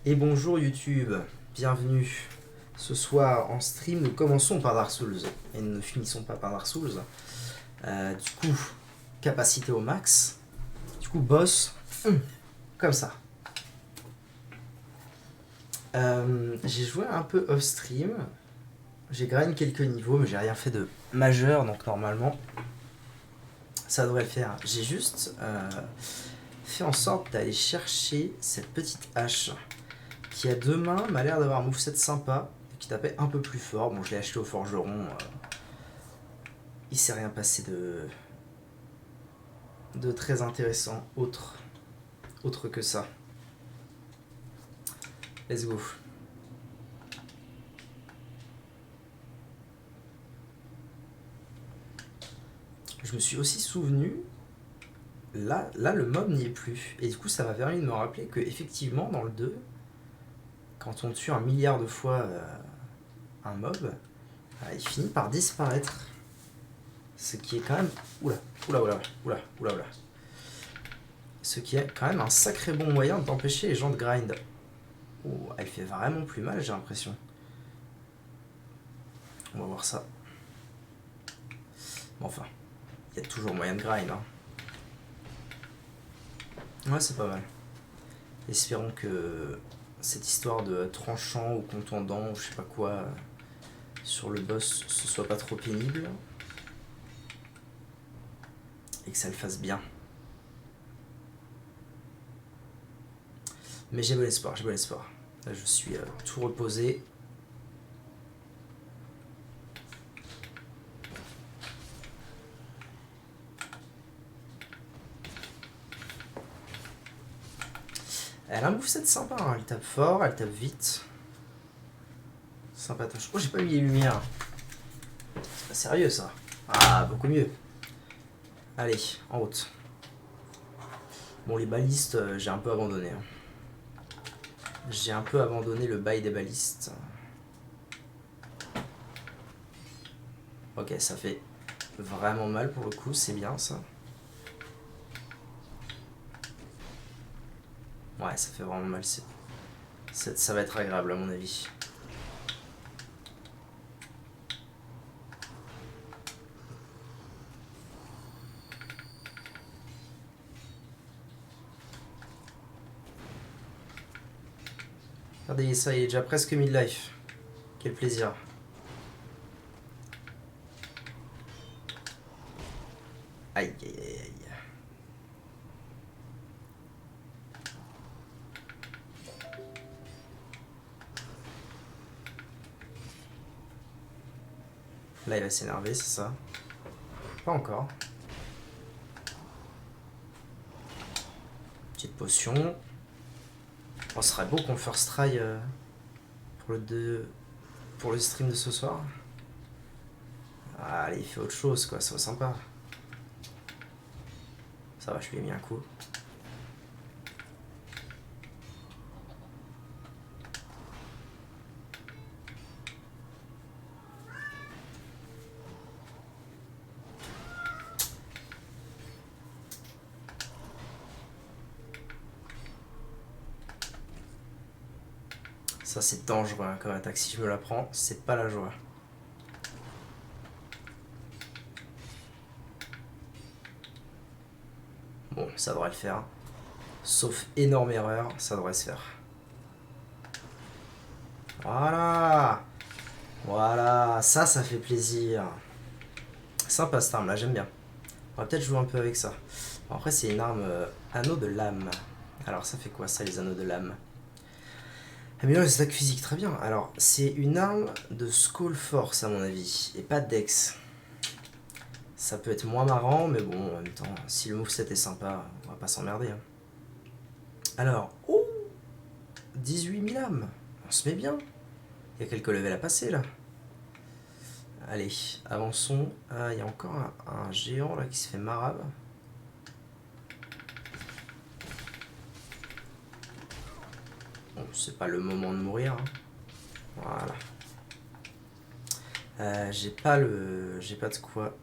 Et bonjour YouTube, bienvenue. Ce soir en stream, nous commençons par Dark Souls et nous ne finissons pas par Dark Souls. Du coup, capacité au max. Du coup, boss, comme ça. J'ai joué un peu off stream. J'ai grind quelques niveaux, mais j'ai rien fait de majeur, donc normalement, ça devrait le faire. J'ai juste fait en sorte d'aller chercher cette petite hache qui a deux mains, m'a l'air d'avoir un moveset sympa, qui tapait un peu plus fort. Bon, je l'ai acheté au forgeron. Il s'est rien passé de très intéressant, autre que ça. Let's go. Je me suis aussi souvenu, là le mob n'y est plus. Et du coup, ça m'a permis de me rappeler que effectivement dans le 2, quand on tue un milliard de fois un mob, il finit par disparaître. Ce qui est quand même... Oula. Ce qui est quand même un sacré bon moyen d'empêcher les gens de grind. Oh, elle fait vraiment plus mal, j'ai l'impression. On va voir ça. Bon, enfin, il y a toujours moyen de grind. Hein. Ouais, c'est pas mal. Espérons que cette histoire de tranchant ou contondant ou je sais pas quoi sur le boss ce soit pas trop pénible et que ça le fasse bien. Mais j'ai bon espoir, j'ai bon espoir. Là, je suis tout reposé. Elle a un moveset sympa, hein. Elle tape fort, elle tape vite. Sympatoche. Oh, j'ai pas mis les lumières. C'est pas sérieux ça. Ah, beaucoup mieux. Allez, en route. Bon, les balistes, j'ai un peu abandonné. Hein. J'ai un peu abandonné le bail des balistes. Ok, ça fait vraiment mal pour le coup, c'est bien ça. Ouais, ça fait vraiment mal. Ça va être agréable à mon avis. Regardez ça, il est déjà presque mid-life. Quel plaisir. Aïe aïe aïe aïe. Là, il va s'énerver, c'est ça? Pas encore. Petite potion. On serait beau qu'on first try pour le stream de ce soir. Ah, allez, il fait autre chose, quoi, ça va sympa. Ça va, je lui ai mis un coup. Ça, c'est dangereux hein, comme attaque. Si je me la prends, c'est pas la joie. Bon, ça devrait le faire. Sauf énorme erreur, ça devrait se faire. Voilà. Voilà, ça fait plaisir. Sympa cette arme là, j'aime bien. On va peut-être jouer un peu avec ça. Bon, après, c'est une arme anneau de lame. Alors, ça fait quoi ça, les anneaux de lame? Améliore les attaques physiques, très bien. Alors, c'est une arme de Skull Force, à mon avis, et pas de Dex. Ça peut être moins marrant, mais bon, en même temps, si le moveset est sympa, on va pas s'emmerder. Hein. Alors, oh 18 000 âmes. On se met bien. Il y a quelques levels à passer, là. Allez, avançons. Ah, il y a encore un géant, là, qui se fait marave. Bon, c'est pas le moment de mourir. Hein. Voilà. J'ai pas de quoi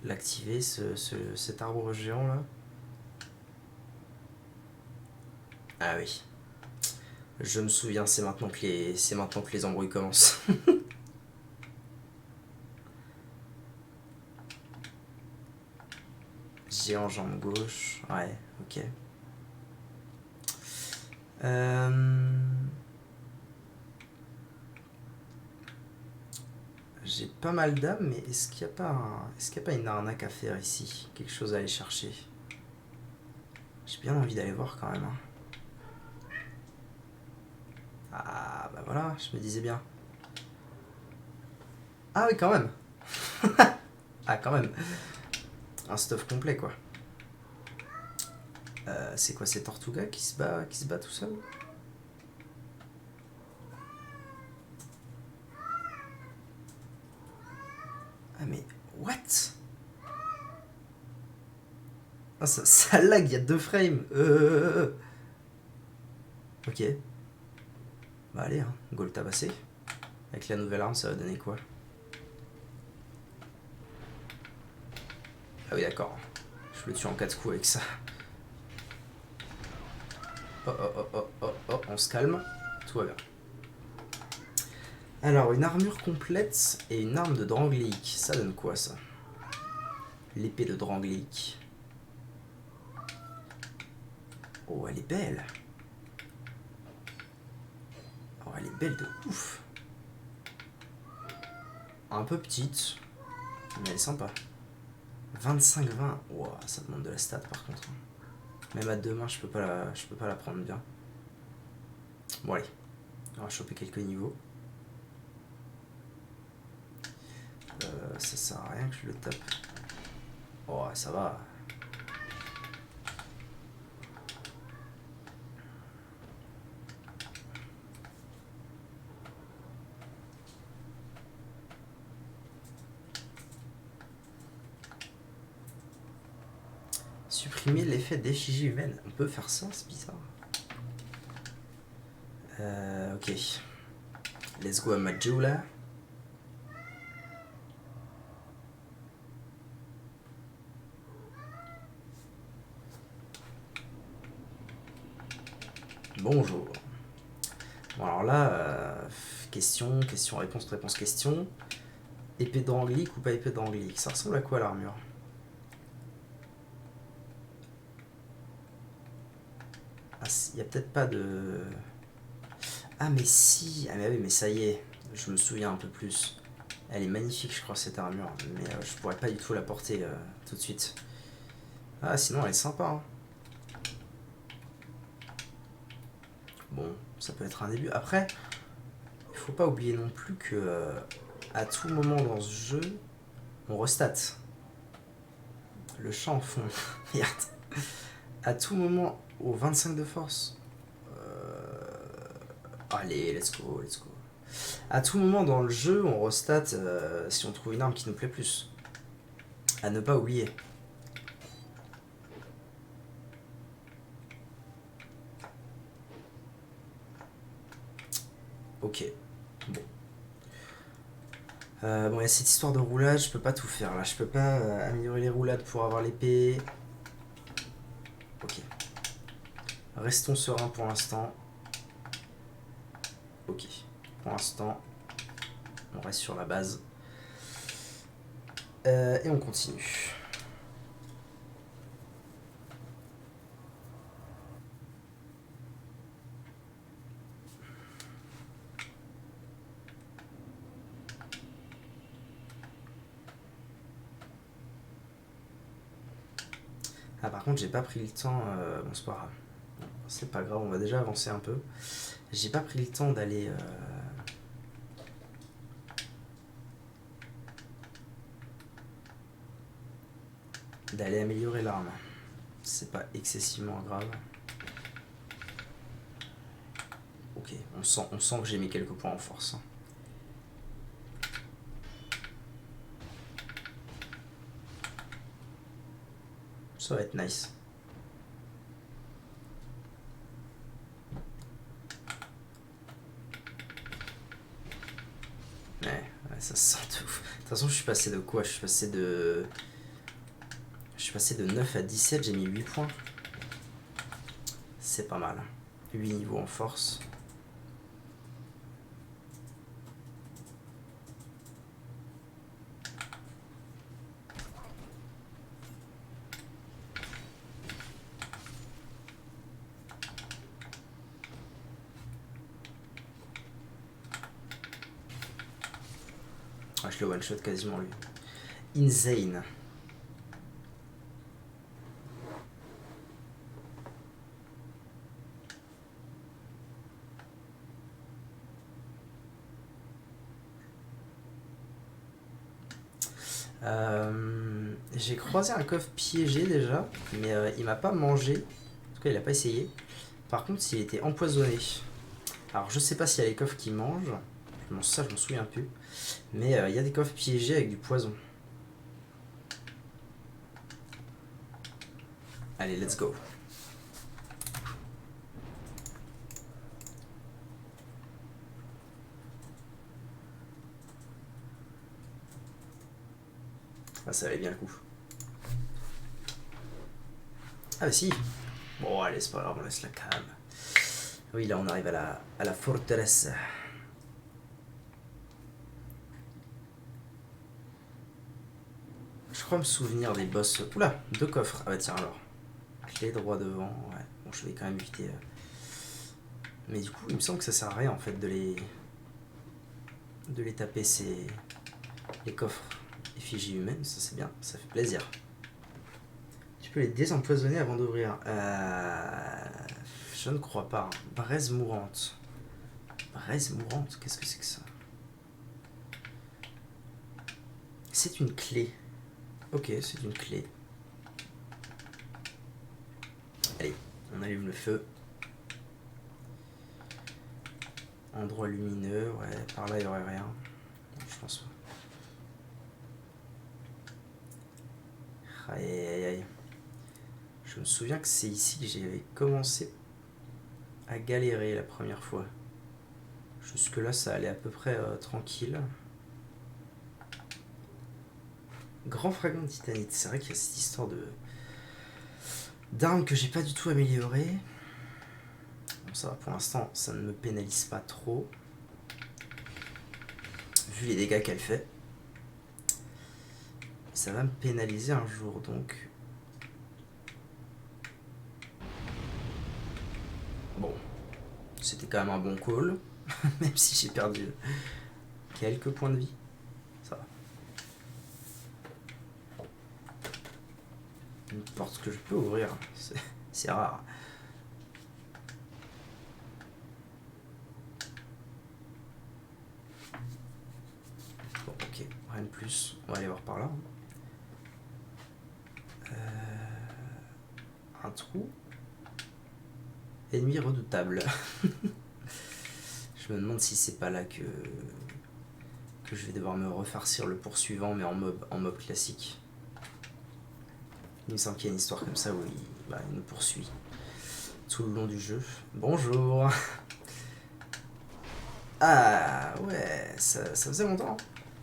l'activer, cet arbre géant là. Ah oui. Je me souviens, c'est maintenant que les embrouilles commencent. Géant jambe gauche. Ouais, ok. J'ai pas mal d'âmes, mais est-ce qu'il n'y a pas une arnaque à faire ici? Quelque chose à aller chercher. J'ai bien envie d'aller voir quand même. Hein. Ah bah voilà, je me disais bien. Ah oui, quand même. Ah quand même. Un stuff complet quoi. C'est quoi, c'est Tortuga qui se bat tout seul? Ah mais what? Ah, ça lag, il y a 2 frames. Ok. Bah allez, hein, goal tabassé. Avec la nouvelle arme, ça va donner quoi? Ah oui d'accord. Je le tue en 4 coups avec ça. Oh oh oh oh oh oh, on se calme. Tout va bien. Alors, une armure complète et une arme de Drangleic. Ça donne quoi, ça? L'épée de Drangleic. Oh, elle est belle. Oh, elle est belle de ouf. Un peu petite, mais elle est sympa. 25-20. Wow, ça demande de la stat, par contre. Même à deux mains, je peux pas la prendre bien. Bon, allez. On va choper quelques niveaux. Ça sert à rien que je le tape. Oh, ça va. Supprimer l'effet d'effigie humaine. On peut faire ça, c'est bizarre. Ok. Let's go à Majula. Bonjour. Bon alors là, question, réponse, question. Épée d'Angleek ou pas épée d'Angleek? Ça ressemble à quoi l'armure? Ah, il y a peut-être pas de... Ah mais si, ah mais oui mais ça y est, je me souviens un peu plus. Elle est magnifique je crois cette armure, mais je pourrais pas du tout la porter tout de suite. Ah sinon elle est sympa. Hein. Bon, ça peut être un début. Après, il faut pas oublier non plus que à tout moment dans ce jeu, on restat. Le chat en fond. Merde. À tout moment, au 25 de force. Allez, let's go. À tout moment dans le jeu, on restat si on trouve une arme qui nous plaît plus. À ne pas oublier. Ok. Bon. Bon, il y a cette histoire de roulage, je peux pas tout faire là. Je peux pas améliorer les roulades pour avoir l'épée. Ok. Restons sereins pour l'instant. Ok. Pour l'instant, on reste sur la base. Et on continue. Ah par contre j'ai pas pris le temps, bon c'est pas grave, c'est pas grave, on va déjà avancer un peu. J'ai pas pris le temps d'aller améliorer l'arme. C'est pas excessivement grave. Ok, on sent que j'ai mis quelques points en force. Ça va être nice. Ouais, ça se sent tout. De toute façon, je suis passé de quoi? Je suis passé de 9 à 17, j'ai mis 8 points. C'est pas mal. 8 niveaux en force. Ah, je le one shot quasiment lui. Insane. J'ai croisé un coffre piégé déjà, mais il m'a pas mangé. En tout cas, il a pas essayé. Par contre, il était empoisonné. Alors, je sais pas s'il y a les coffres qui mangent. Ça, je m'en souviens plus. Mais il y a des coffres piégés avec du poison. Allez, let's go. Ah, ça valait bien le coup. Ah bah si. Bon, allez, c'est pas grave, on laisse la calme. Oui, là, on arrive à la forteresse. Je crois me souvenir des boss... Oula, 2 coffres. Ah bah tiens, alors. Clé droit devant, ouais. Bon, je vais quand même éviter... Mais du coup, il me semble que ça sert à rien, en fait, de les taper, les coffres effigies humaines. Ça, c'est bien, ça fait plaisir. Tu peux les désempoisonner avant d'ouvrir. Je ne crois pas. Braise mourante. Braise mourante, qu'est-ce que c'est que ça? C'est une clé. Ok, c'est une clé. Allez, on allume le feu. Endroit lumineux, ouais, par là il n'y aurait rien. Je pense pas. Aïe aïe aïe. Je me souviens que c'est ici que j'avais commencé à galérer la première fois. Jusque là ça allait à peu près tranquille. Grand fragment de titanite, c'est vrai qu'il y a cette histoire d'armes que j'ai pas du tout améliorées. Bon, ça va, pour l'instant ça ne me pénalise pas trop. Vu les dégâts qu'elle fait. Ça va me pénaliser un jour donc. Bon, c'était quand même un bon call. Même si j'ai perdu quelques points de vie. Ça va. Une porte que je peux ouvrir, c'est rare. Bon, ok, rien de plus. On va aller voir par là. Un trou. Ennemi redoutable. Je me demande si c'est pas là que je vais devoir me refarcir le poursuivant, mais en mob classique. Il me semble qu'il y a une histoire comme ça où il nous poursuit tout le long du jeu. Bonjour. Ah ouais, ça faisait longtemps.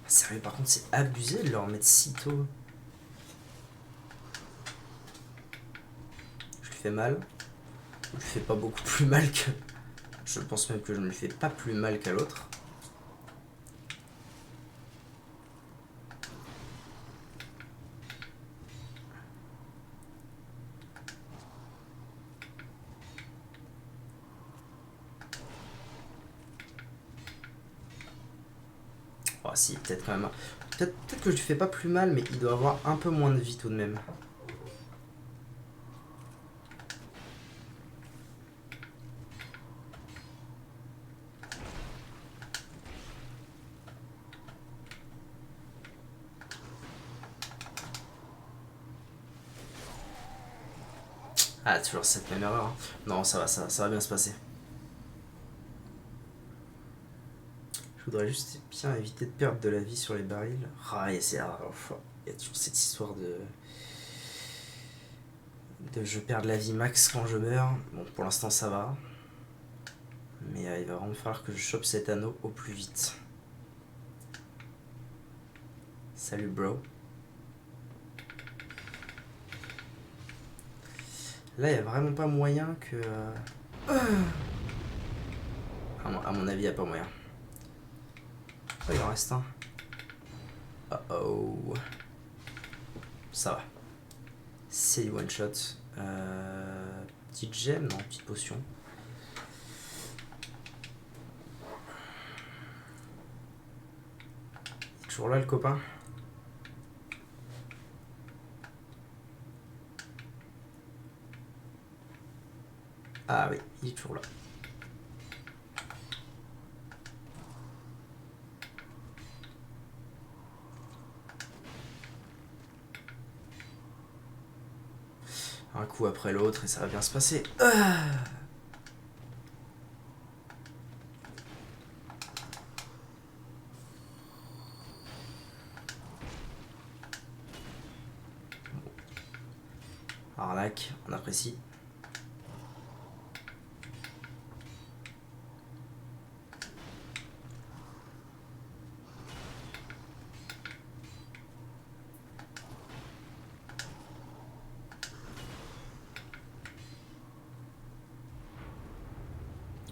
Sérieux, par contre, c'est abusé de leur mettre si tôt. Je lui fais mal. Je lui fais pas beaucoup plus mal que... Je pense même que je ne lui fais pas plus mal qu'à l'autre. Oh si, peut-être quand même. Peut-être que je lui fais pas plus mal, mais il doit avoir un peu moins de vie tout de même. Ah, toujours cette même erreur. Non, ça va bien se passer. Je voudrais juste bien éviter de perdre de la vie sur les barils. Ah, et c'est... il y a toujours cette histoire de je perds la vie max quand je meurs. Bon, pour l'instant ça va. Mais il va vraiment falloir que je chope cet anneau au plus vite. Salut bro. Là, il n'y a vraiment pas moyen que À mon avis, il n'y a pas moyen. Oh, il en reste un. Oh oh. Ça va. C'est du one shot. Petite gemme, non, petite potion. Toujours là le copain. Ah oui, il est toujours là. Un coup après l'autre et ça va bien se passer. Arnaque, on apprécie.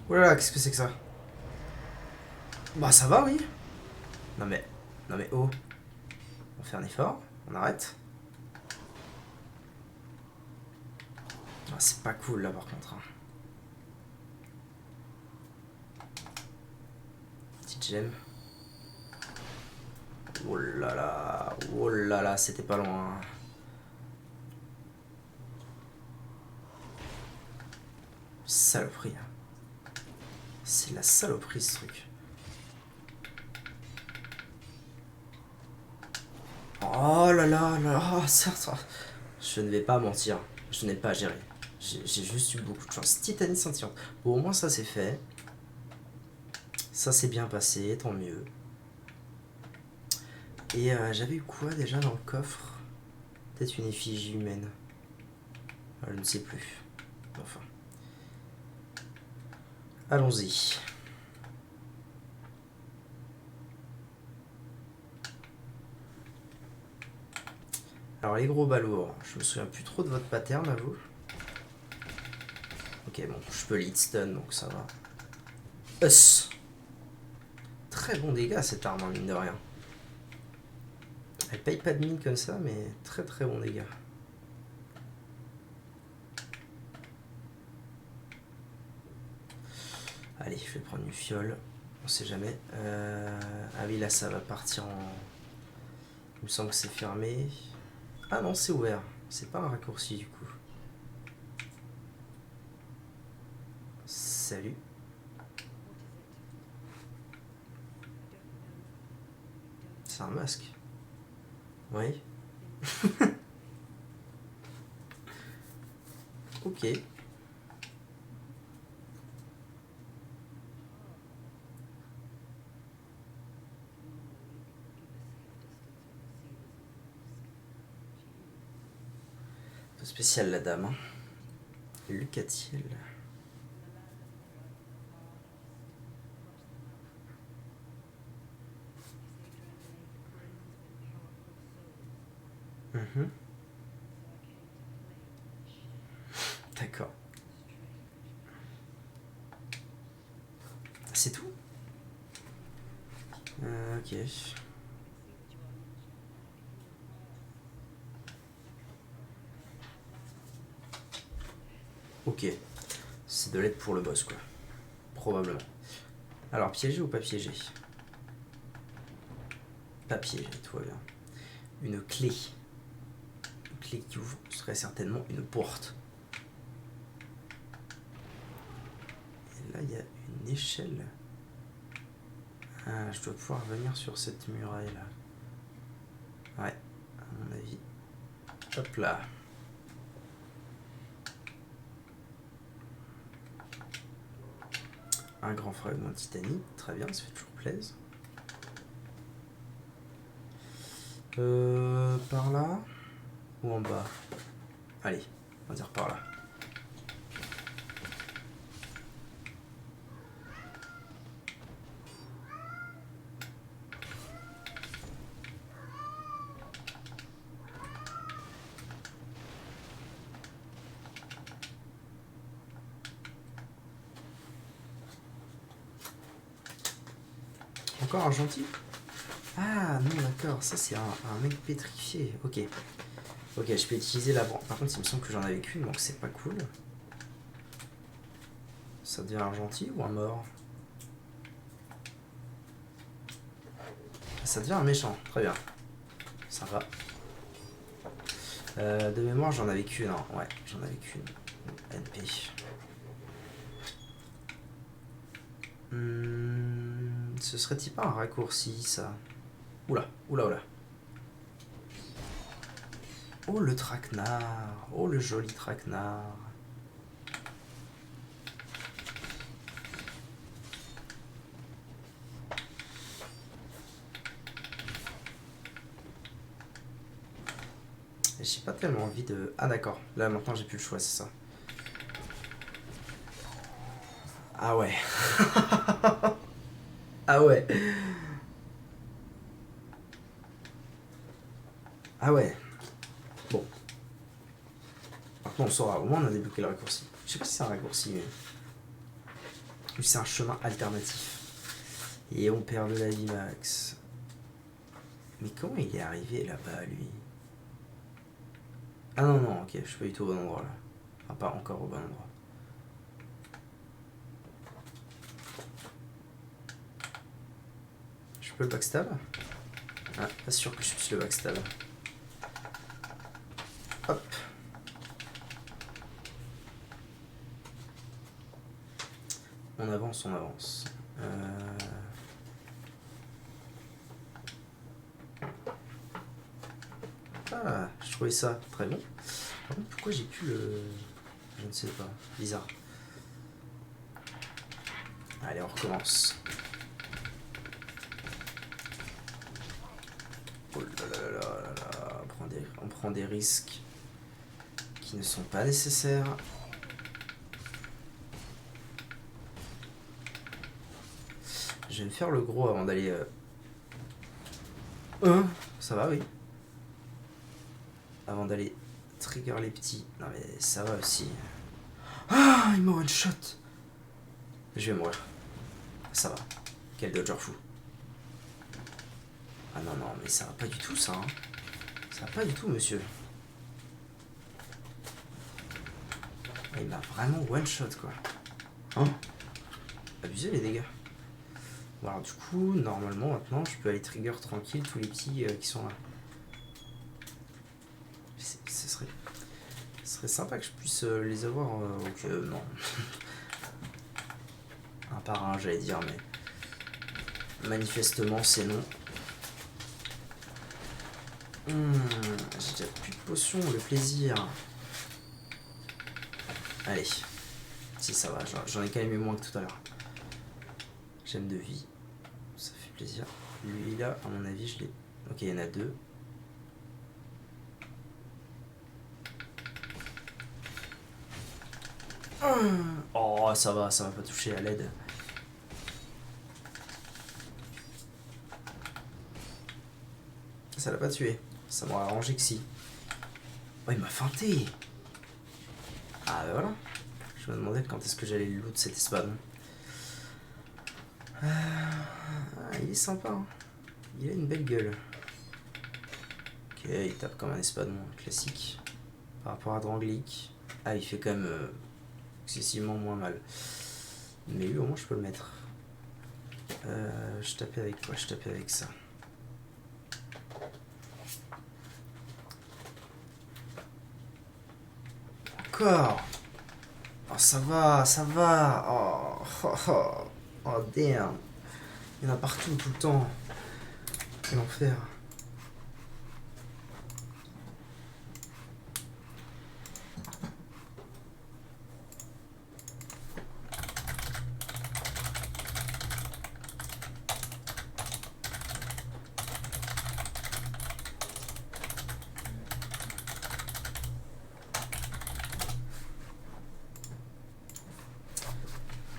Oh là là, qu'est-ce que c'est que ça? Bah ça va, oui. Non mais oh. On fait un effort, on arrête. Ah, c'est pas cool là par contre. Petite gemme. Oh là là, c'était pas loin. Saloperie. C'est la saloperie ce truc. Oh là là là, ça. Je ne vais pas mentir, je n'ai pas géré. J'ai juste eu beaucoup de chance. Titanie scintillante. Bon, au moins ça c'est fait. Ça s'est bien passé, tant mieux. Et j'avais eu quoi déjà dans le coffre? Peut-être une effigie humaine. Je ne sais plus. Enfin. Allons-y. Alors les gros balourds, je me souviens plus trop de votre pattern à vous. Ok, bon, je peux lead stun donc ça va. Us. Très bon dégât cette arme, mine de rien. Elle paye pas de mine comme ça, mais très très bon dégât. Allez, je vais prendre une fiole. On sait jamais. Ah oui, là ça va partir en... Il me semble que c'est fermé. Ah non, c'est ouvert. C'est pas un raccourci du coup. Salut. C'est un masque. Oui. Ok. Spécial la dame. Hein. Lucatiel. D'accord. C'est tout. Ok. Ok. C'est de l'aide pour le boss, quoi. Probablement. Alors, piégé ou pas piégé? Pas piégé, tout va bien. Une clé. Une clé qui ouvre serait certainement une porte. Et là, il y a une échelle. Ah, je dois pouvoir venir sur cette muraille-là. Ouais, à mon avis. Hop là. Un grand fragment de titanie, très bien, ça fait toujours plaisir. Par là ou en bas? Allez, on va dire par là. Encore un gentil? Ah non, d'accord, ça c'est un mec pétrifié. Ok. Ok, je peux utiliser la branche. Par contre, il me semble que j'en avais qu'une, donc c'est pas cool. Ça devient un gentil ou un mort? Ça devient un méchant, très bien. Ça va. De mémoire, j'en avais qu'une. Hein. Ouais, j'en avais qu'une. NP. Ce serait-il pas un raccourci, ça? Oula, oula, oula. Oh, le traquenard. Oh, le joli traquenard. J'ai pas tellement envie de... Ah d'accord, là maintenant j'ai plus le choix, c'est ça. Ah ouais. Ah ouais. Ah ouais. Bon. Maintenant on saura, au moins on a débloqué le raccourci. Je sais pas si c'est un raccourci, mais... Ou si c'est un chemin alternatif. Et on perd de la vie max. Mais comment il est arrivé là-bas, lui? Ah non, non, ok, je suis pas du tout au bon endroit là. Enfin, pas encore au bon endroit. Je peux le backstab? Ah, pas sûr que je puisse le backstab. Hop. On avance, on avance. Ah, je trouvais ça très bon. Par contre, pourquoi j'ai plus le... Je ne sais pas. Bizarre. Allez, on recommence. Oh là là là là là. On prend des risques qui ne sont pas nécessaires. Je vais me faire le gros avant d'aller... ça va, oui. Avant d'aller trigger les petits. Non mais ça va aussi. Ah, il m'a one shot. Je vais mourir. Ça va. Quel dodger fou. Ah non, non, mais ça va pas du tout, ça. Hein. Ça va pas du tout, monsieur. Il m'a vraiment one shot, quoi. Hein? Abusé, les dégâts. Bon, alors, du coup, normalement, maintenant, je peux aller trigger tranquille tous les petits qui sont là. Ce serait sympa que je puisse les avoir. Donc, non. Un par un, j'allais dire, mais manifestement, c'est non. J'ai déjà plus de potions, le plaisir. Allez. Si, ça va, j'en ai quand même eu moins que tout à l'heure. Gemme de vie. Ça fait plaisir. Lui, là, à mon avis, je l'ai... Ok, il y en a deux. Oh, ça va pas toucher à l'aide. Ça l'a pas tué. Ça m'aurait arrangé que si. Oh, il m'a feinté. Ah, ben voilà. Je me demandais quand est-ce que j'allais le loot cet espadon. Il est sympa. Hein. Il a une belle gueule. Ok, il tape comme un espadon classique. Par rapport à Drangleic. Ah, il fait quand même excessivement moins mal. Mais lui, au moins, je peux le mettre. Je tapais avec quoi? Je tapais avec ça. Encore. Oh, ça va, ça va. Oh, oh, oh, oh damn. Il y en a partout, tout le temps. Quel enfer.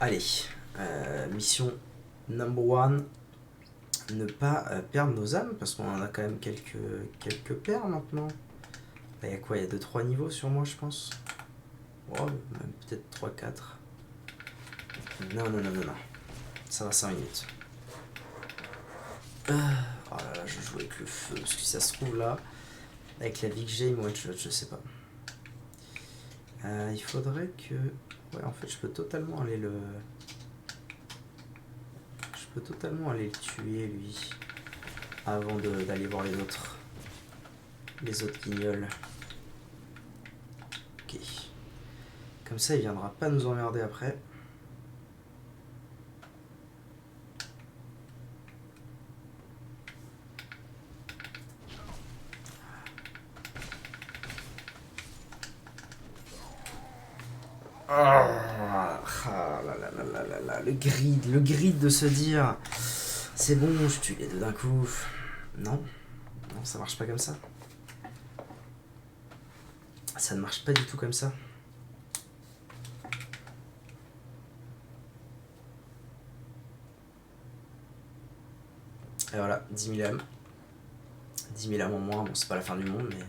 Allez, mission number one, ne pas perdre nos âmes, parce qu'on en a quand même quelques paires maintenant. Il y a quoi? Il y a 2-3 niveaux sur moi, je pense. Oh, même peut-être 3-4. Non, non, non, non, non. Ça va 5 minutes. Oh là là, je joue avec le feu, parce que si ça se trouve là, avec la vie que j'ai, moi je sais pas. Il faudrait que... Ouais, en fait, je peux totalement aller le... Je peux totalement aller le tuer, lui, avant d'aller voir les autres. Les autres guignols. Ok. Comme ça, il viendra pas nous emmerder après. Ah là là là là là là, le grid de se dire c'est bon, je tue les deux d'un coup. Non, non, ça marche pas comme ça. Ça ne marche pas du tout comme ça. Et voilà, 10 000 âmes. 10 000 âmes en moins, bon, c'est pas la fin du monde, mais.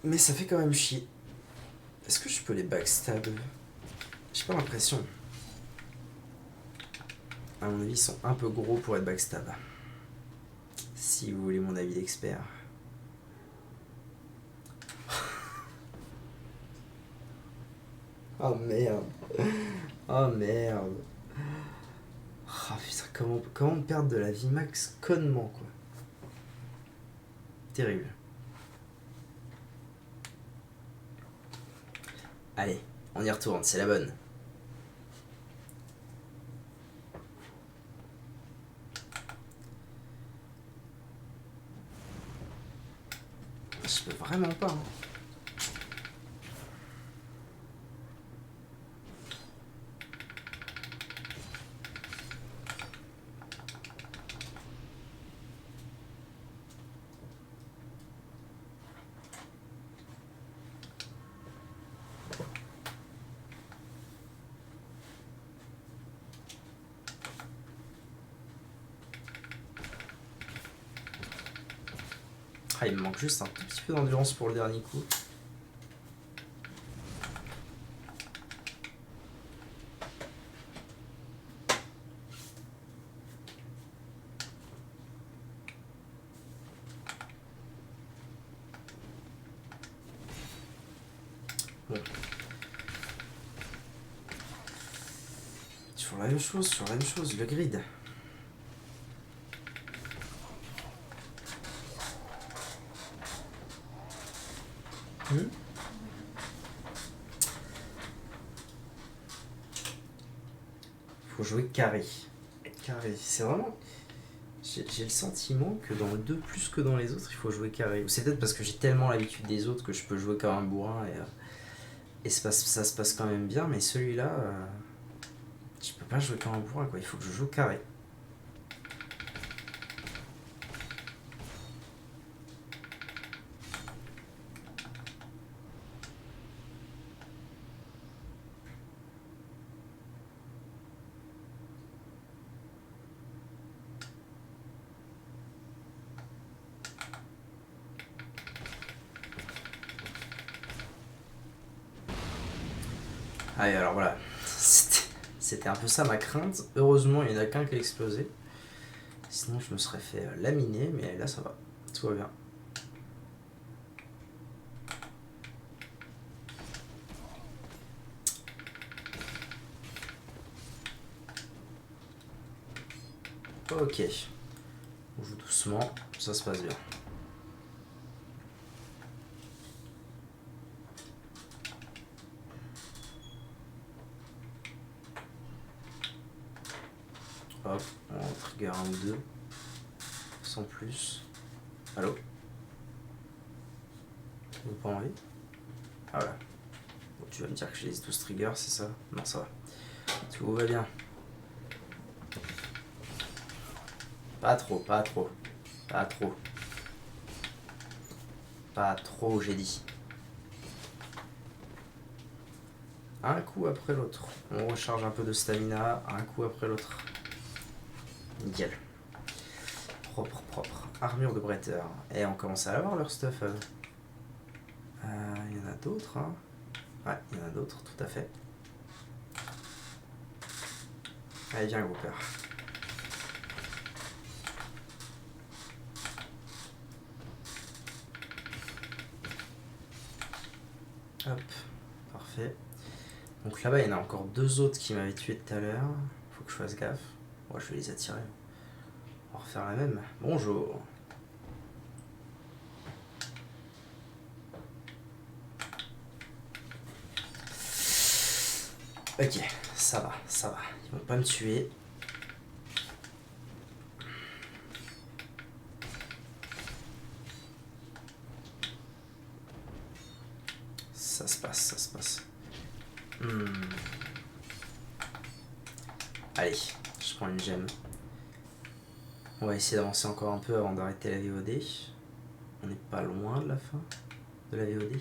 Mais ça fait quand même chier. Est-ce que je peux les backstab? J'ai pas l'impression. À mon avis, ils sont un peu gros pour être backstab. Si vous voulez mon avis d'expert. Oh merde. Oh merde. Oh putain, comment perdre de la vie max connement, quoi. Terrible. Allez, on y retourne, c'est la bonne. Je peux vraiment pas. Hein. Ah, il me manque juste un tout petit peu d'endurance pour le dernier coup. Bon. Sur la même chose, le grid. Faut jouer carré. Carré, c'est vraiment... J'ai le sentiment que dans le 2, plus que dans les autres, il faut jouer carré. Ou c'est peut-être parce que j'ai tellement l'habitude des autres que je peux jouer comme un bourrin et ça se passe quand même bien, mais celui-là, je peux pas jouer comme un bourrin, quoi. Il faut que je joue carré. Allez, alors voilà. C'était un peu ça ma crainte. Heureusement, il n'y en a qu'un qui a explosé. Sinon, je me serais fait laminer, mais là, ça va. Tout va bien. Ok. On joue doucement, ça se passe bien. Hop, on trigger un ou deux. Sans plus. Allô? Vous pas envie? Ah voilà. Bon, tu vas me dire que j'ai les 12 triggers, c'est ça? Non, ça va. Tout va bien. Pas trop, pas trop. Pas trop. Pas trop, j'ai dit. Un coup après l'autre. On recharge un peu de stamina, un coup après l'autre. Nickel. Propre, propre. Armure de Bretter. Et on commence à avoir leur stuff. Il y en a d'autres, hein. Ouais, il y en a d'autres, tout à fait. Allez, viens, gros père. Donc là-bas, il y en a encore 2 autres qui m'avaient tué tout à l'heure. Faut que je fasse gaffe. Moi, je vais les attirer. On va refaire la même. Bonjour. Ok, ça va, ça va. Ils vont pas me tuer. Ça se passe, ça se passe. Allez, je prends une gemme. On va essayer d'avancer encore un peu avant d'arrêter la VOD. On n'est pas loin de la fin de la VOD.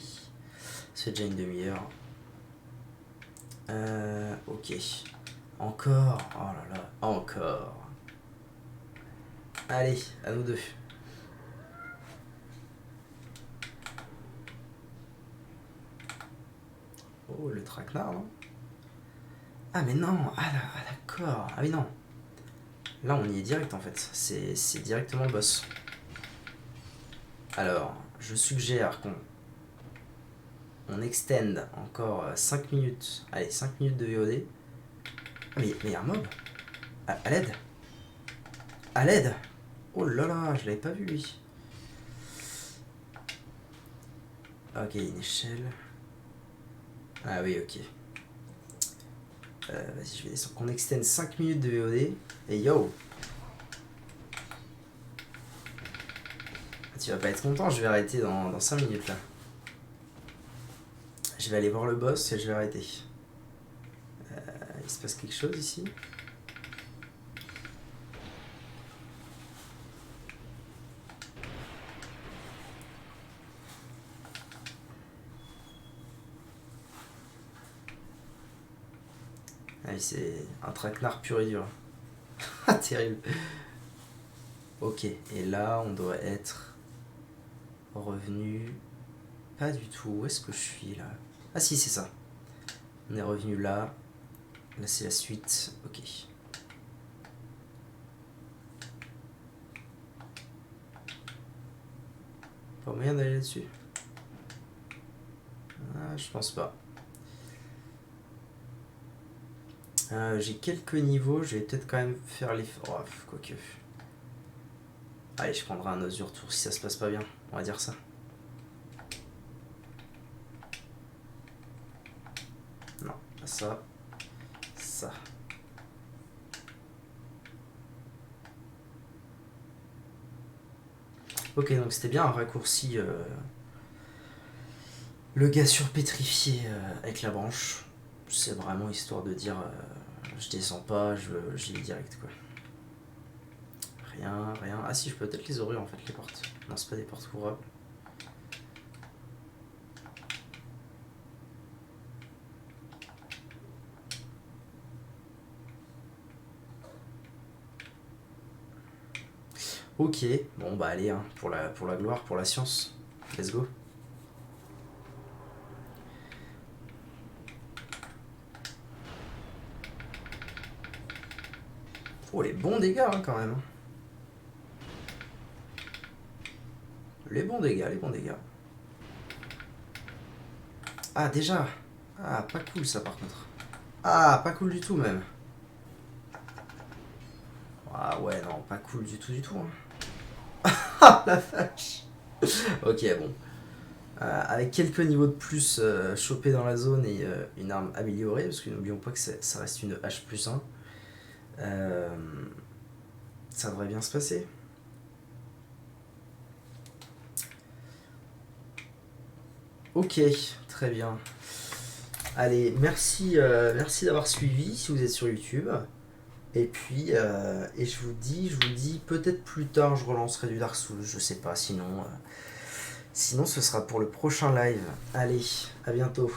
C'est déjà une demi-heure. Ok. Encore. Oh là là, encore. Allez, à nous deux. Oh, le traquenard, non? Ah, mais non. Ah, d'accord. Ah oui, non. Là, on y est direct, en fait. C'est directement le boss. Alors, je suggère qu'on extend encore 5 minutes. Allez, 5 minutes de VOD. Mais il y a un mob. À l'aide. À l'aide. Oh là là, je l'avais pas vu, lui. Ok, une échelle. Ah oui, ok. Vas-y, je vais descendre. Qu'on extend 5 minutes de VOD. Et yo! Tu vas pas être content, je vais arrêter dans 5 minutes là. Je vais aller voir le boss et je vais arrêter. Il se passe quelque chose ici? Ah oui, c'est un traquenard pur et dur. Ah, terrible. Ok, et là on doit être revenu... Pas du tout, où est-ce que je suis là? Ah si, c'est ça. On est revenu là. Là c'est la suite, ok. Pas moyen d'aller là-dessus? Ah, je pense pas. J'ai quelques niveaux, je vais peut-être quand même faire l'effort. Oh, quoique. Allez, je prendrai un os du retour si ça se passe pas bien, on va dire ça. Non, pas ça. Ça. Ok, donc c'était bien un raccourci. Le gars surpétrifié avec la branche. C'est vraiment histoire de dire je descends pas, j'y vais direct quoi. Rien, rien. Ah si, je peux peut-être les ouvrir en fait, les portes. Non, c'est pas des portes ouvrables. Ok, bon bah allez, hein, pour la gloire, pour la science. Let's go. Oh, les bons dégâts hein, quand même. Les bons dégâts, les bons dégâts. Ah, déjà. Ah, pas cool ça par contre. Ah, pas cool du tout même. Ah ouais, non, pas cool du tout, hein. Ah, la vache. Ok, bon. Avec quelques niveaux de plus chopés dans la zone et une arme améliorée, parce que n'oublions pas que ça reste une H+1. Ça devrait bien se passer. Ok, très bien. Allez, merci d'avoir suivi si vous êtes sur YouTube. Et puis, et je vous dis peut-être plus tard, je relancerai du Dark Souls, je sais pas, sinon ce sera pour le prochain live. Allez, à bientôt.